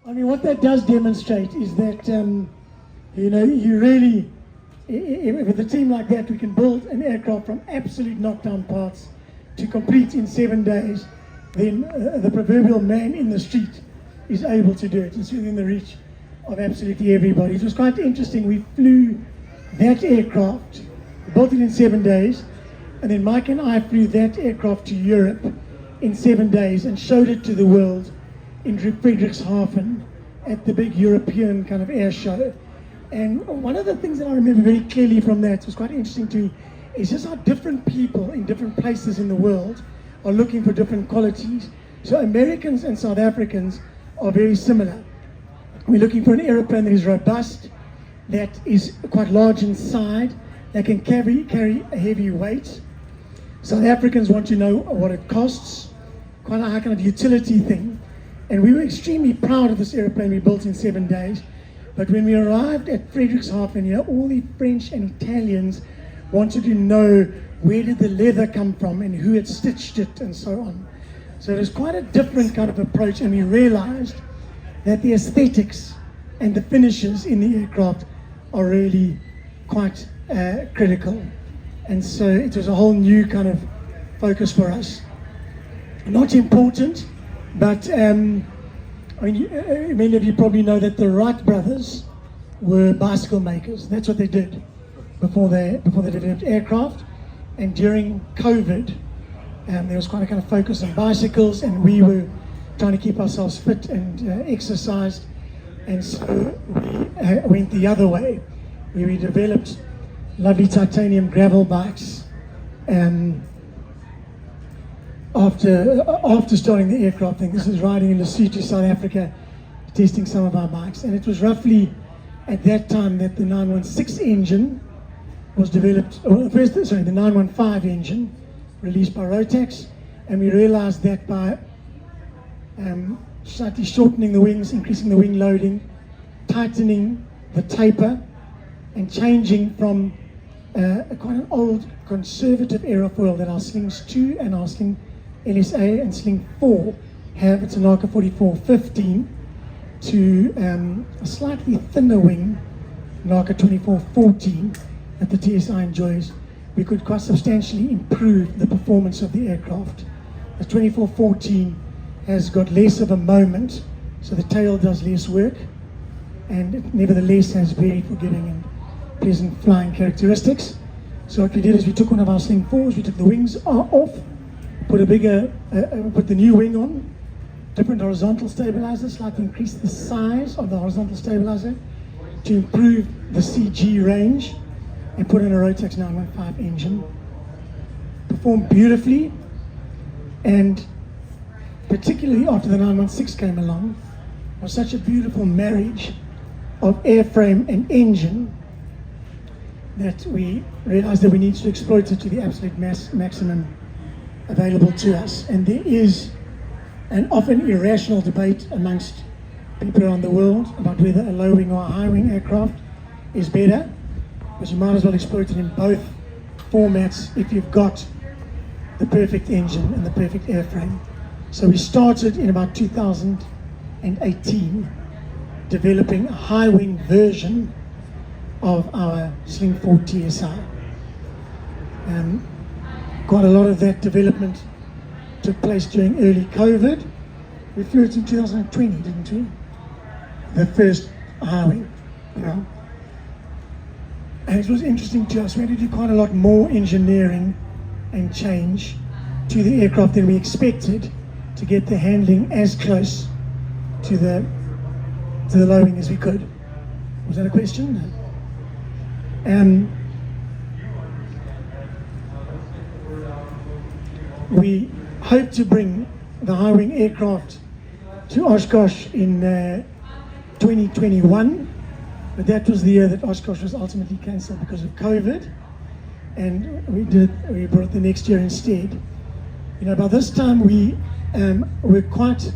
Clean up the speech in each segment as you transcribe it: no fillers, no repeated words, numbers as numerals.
I mean, what that does demonstrate is that, you really, with a team like that, we can build an aircraft from absolute knockdown parts to complete in 7 days. Then the proverbial man in the street is able to do it. It's within the reach of absolutely everybody. It was quite interesting. We flew that aircraft, built it in 7 days, and then Mike and I flew that aircraft to Europe in 7 days and showed it to the world in Friedrichshafen at the big European kind of air show. And one of the things that I remember very clearly from that was quite interesting to me is just how different people in different places in the world are looking for different qualities. So Americans and South Africans are very similar. We're looking for an aeroplane that is robust, that is quite large inside, that can carry a heavy weight. South Africans want to know what it costs, quite a high kind of utility thing. And we were extremely proud of this aeroplane we built in 7 days. But when we arrived at Friedrichshafen, all the French and Italians wanted to know where did the leather come from and who had stitched it and so on. So it was quite a different kind of approach, and we realized that the aesthetics and the finishes in the aircraft are really quite critical. And so it was a whole new kind of focus for us. Not important, but many of you probably know that the Wright brothers were bicycle makers. That's what they did before they developed aircraft. And during COVID, there was quite a kind of focus on bicycles, and we were trying to keep ourselves fit and exercised. And so we went the other way, where we developed lovely titanium gravel bikes. After starting the aircraft thing, this was riding in Lesotho, South Africa, testing some of our bikes. And it was roughly at that time that the 916 engine was developed, the 915 engine released by Rotax, and we realized that by slightly shortening the wings, increasing the wing loading, tightening the taper, and changing from quite an old conservative aerofoil that our Slings 2 and our Sling LSA and Sling 4 have, it's a Naka 4415, to a slightly thinner wing, Naka 2414, that the TSI enjoys, we could quite substantially improve the performance of the aircraft. The 2414 has got less of a moment, so the tail does less work, and it nevertheless has very forgiving and pleasant flying characteristics. So what we did is we took one of our Sling 4s, we took the wings off, put the new wing on, different horizontal stabilizer, slightly increased the size of the horizontal stabilizer to improve the CG range, and put in a Rotax 915 engine. Performed beautifully, and particularly after the 916 came along, was such a beautiful marriage of airframe and engine that we realized that we need to exploit it to the absolute maximum available to us. And there is an often irrational debate amongst people around the world about whether a low wing or a high wing aircraft is better, because you might as well exploit it in both formats if you've got the perfect engine and the perfect airframe. So we started in about 2018 developing a high wing version of our Sling 4 TSI. Quite a lot of that development took place during early COVID. We flew it in 2020, didn't we? The first high wing. And it was interesting to us. We had to do quite a lot more engineering and change to the aircraft than we expected to get the handling as close to the low wing as we could. Was that a question? We hope to bring the high wing aircraft to Oshkosh in 2021. But that was the year that Oshkosh was ultimately cancelled because of COVID, and we brought it the next year instead. By this time we were quite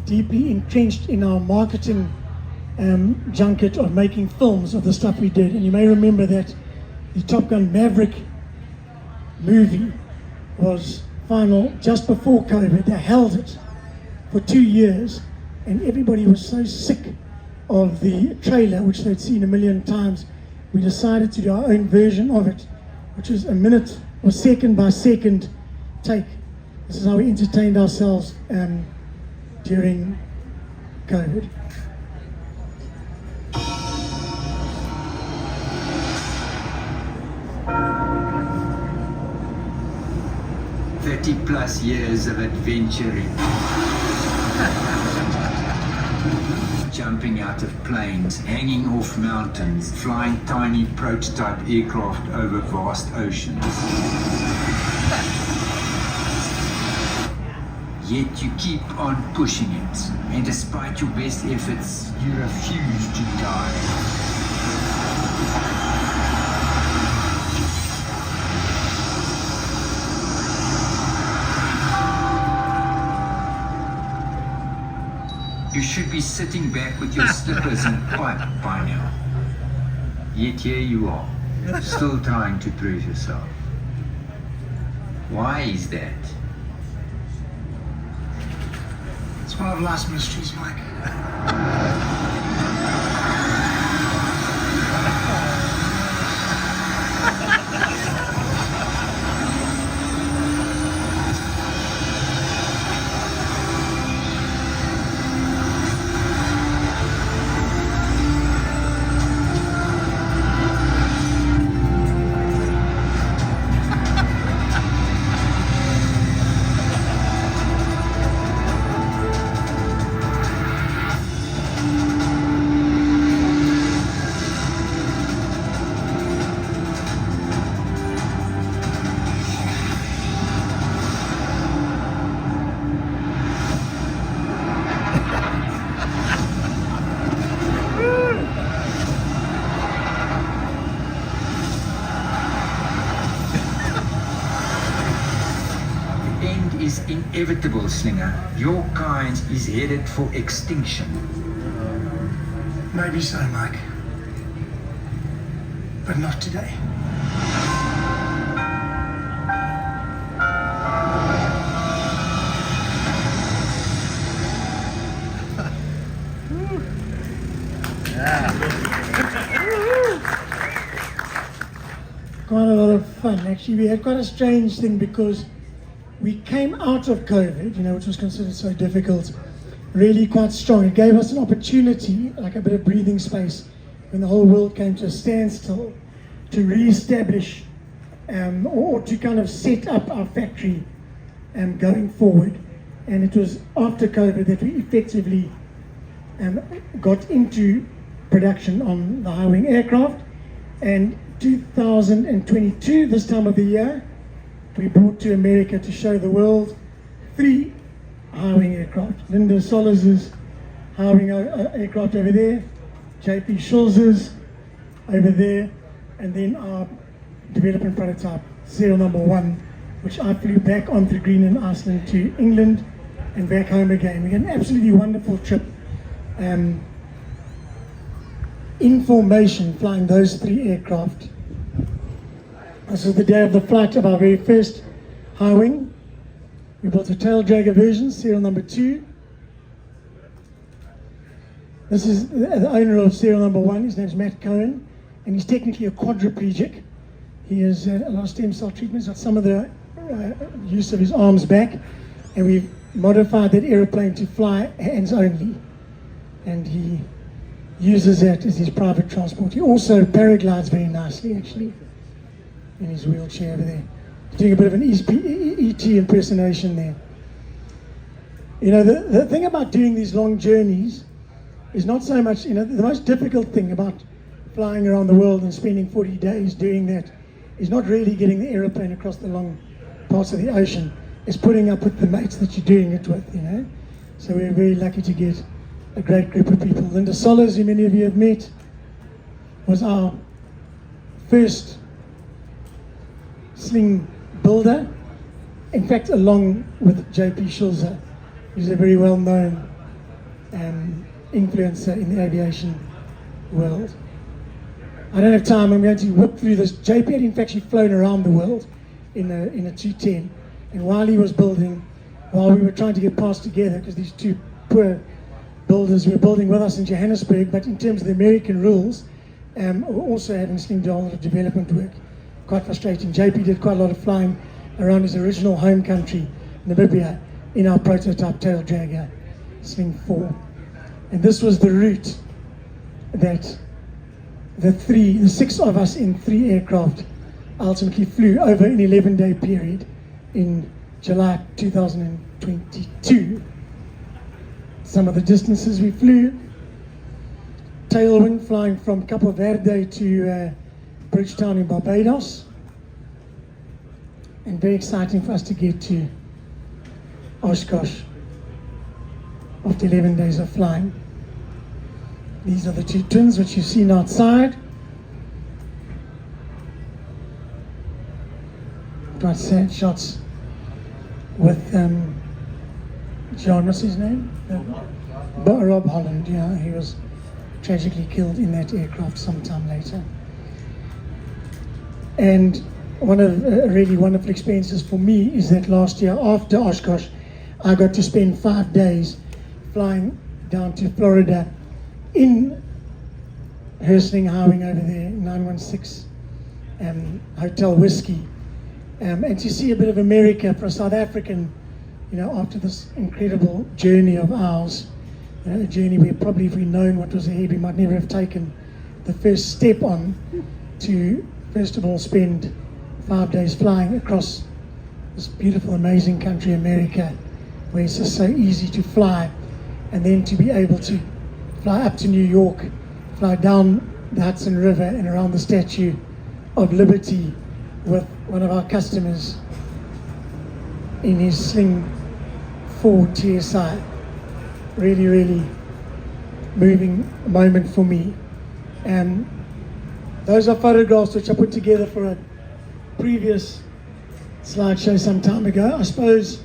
deeply entrenched in our marketing junket of making films of the stuff we did. And you may remember that the Top Gun Maverick movie was final just before COVID. They held it for 2 years and everybody was so sick of the trailer, which they'd seen a million times. We decided to do our own version of it, which is a minute or second by second take. This is how we entertained ourselves during COVID. +30 years of adventuring. Jumping out of planes, hanging off mountains, flying tiny prototype aircraft over vast oceans. Yet you keep on pushing it, and despite your best efforts, you refuse to die. You should be sitting back with your slippers and pipe by now. Yet here you are, still trying to prove yourself. Why is that? It's one of life's mysteries, Mike. Is inevitable, Slinger. Your kind is headed for extinction. Maybe so, Mike. But not today. Quite a lot of fun, actually. We had quite a strange thing because we came out of COVID, which was considered so difficult, really quite strong. It gave us an opportunity, like a bit of breathing space, when the whole world came to a standstill, to re-establish or to kind of set up our factory going forward. And it was after COVID that we effectively got into production on the high-wing aircraft. And 2022, this time of the year, we brought to America to show the world 3 high-wing aircraft. Linda Solis's high-wing aircraft over there, JP Schulz's over there, and then our development prototype, serial number 1, which I flew back on through Greenland, Iceland to England and back home again. We had an absolutely wonderful trip. In formation, flying those 3 aircraft. This is the day of the flight of our very first high wing. We built a tail dragger version, serial number 2. This is the owner of serial number 1. His name is Matt Cohen, and he's technically a quadriplegic. He has had a lot of stem cell treatments, got some of the use of his arms back, and we've modified that aeroplane to fly hands only. And he uses that as his private transport. He also paraglides very nicely, actually, in his wheelchair over there. Doing a bit of an E.T. impersonation there. The thing about doing these long journeys is not so much, the most difficult thing about flying around the world and spending 40 days doing that is not really getting the aeroplane across the long parts of the ocean. It's putting up with the mates that you're doing it with, So we're very lucky to get a great group of people. Linda Solis, who many of you have met, was our first Sling builder, in fact, along with JP Schulze, who's a very well-known influencer in the aviation world. I don't have time, I'm going to whip through this. JP had in fact flown around the world in a 210, and while he was building, while we were trying to get parts together, because these 2 poor builders who were building with us in Johannesburg, but in terms of the American rules, we're also having Sling do a lot of development work. Quite frustrating. JP did quite a lot of flying around his original home country, Namibia, in our prototype tail dragger, Sling 4. And this was the route that the 6 of us in 3 aircraft ultimately flew over an 11-day period in July 2022. Some of the distances we flew: tailwind flying from Cape Verde to Bridgetown in Barbados, and very exciting for us to get to Oshkosh after 11 days of flying. These are the 2 twins which you've seen outside. Quite sad shots with John, what's his name? Rob Holland, yeah, he was tragically killed in that aircraft sometime later. And one of really wonderful experiences for me is that last year after Oshkosh, I got to spend 5 days flying down to Florida in her Sling highwing over there, 916 Hotel Whiskey, and to see a bit of America for a South African, after this incredible journey of ours, a journey where probably if we'd known what was ahead, we might never have taken the first step on to, first of all, spend 5 days flying across this beautiful, amazing country, America, where it's just so easy to fly, and then to be able to fly up to New York, fly down the Hudson River and around the Statue of Liberty with one of our customers in his Sling 4 TSI. Really, really moving moment for me. And those are photographs which I put together for a previous slideshow some time ago. I suppose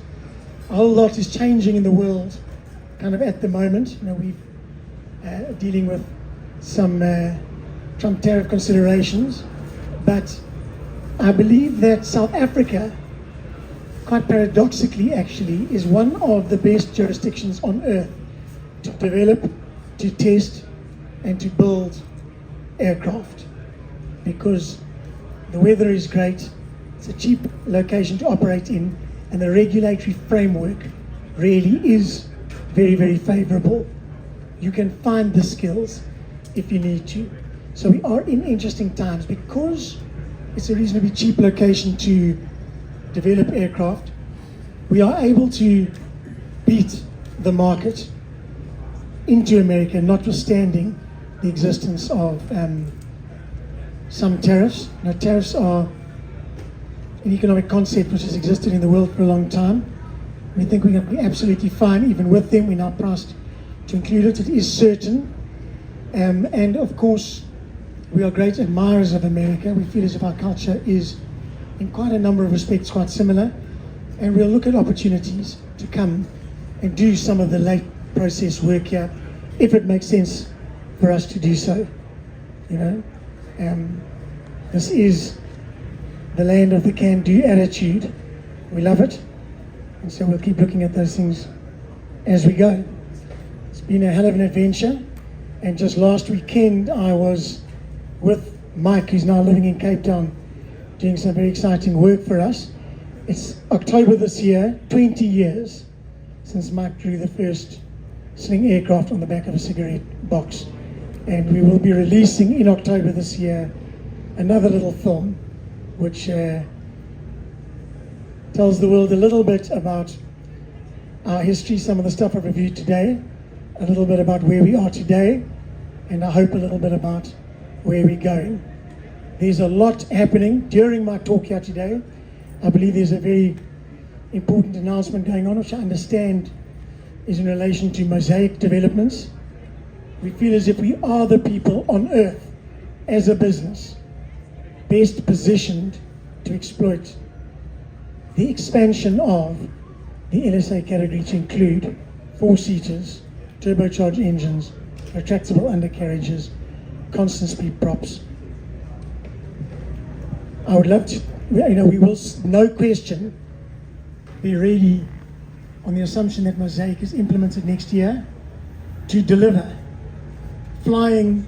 a whole lot is changing in the world kind of at the moment. We've dealing with some Trump tariff considerations, but I believe that South Africa, quite paradoxically actually, is one of the best jurisdictions on earth to develop, to test, and to build aircraft, because the weather is great, it's a cheap location to operate in, and the regulatory framework really is very, very favorable. You can find the skills if you need to. So we are in interesting times because it's a reasonably cheap location to develop aircraft. We are able to beat the market into America, notwithstanding the existence of some tariffs. Now, tariffs are an economic concept which has existed in the world for a long time. We think we're going to be absolutely fine even with them. We're now priced to include it. It is certain. And of course, we are great admirers of America. We feel as if our culture is, in quite a number of respects, quite similar. And we'll look at opportunities to come and do some of the late process work here, if it makes sense for us to do so. This is the land of the can-do attitude. We love it. And so we'll keep looking at those things as we go. It's been a hell of an adventure. And just last weekend, I was with Mike, who's now living in Cape Town, doing some very exciting work for us. It's October this year, 20 years since Mike drew the first Sling aircraft on the back of a cigarette box. And we will be releasing in October this year another little film which tells the world a little bit about our history, some of the stuff I've reviewed today, a little bit about where we are today, and I hope a little bit about where we're going. There's a lot happening during my talk here today. I believe there's a very important announcement going on, which I understand is in relation to Mosaic developments. We feel as if we are the people on earth as a business best positioned to exploit the expansion of the LSA category to include 4-seaters, turbocharged engines, retractable undercarriages, constant speed props. I would love to, we will, no question, be ready on the assumption that Mosaic is implemented next year to deliver flying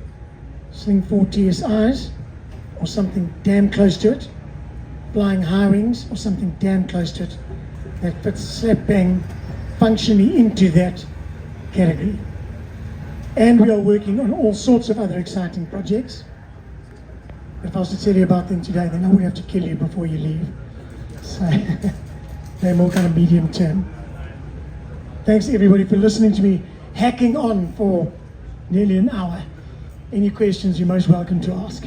Sling 4 TSIs or something damn close to it, flying high wings or something damn close to it that fits slap bang functionally into that category. And we are working on all sorts of other exciting projects. But if I was to tell you about them today, then I would have to kill you before you leave. So they're more kind of medium term. Thanks everybody for listening to me hacking on for nearly an hour. Any questions, you're most welcome to ask.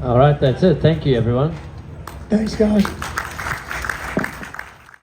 All right, that's it. Thank you, everyone. Thanks, guys.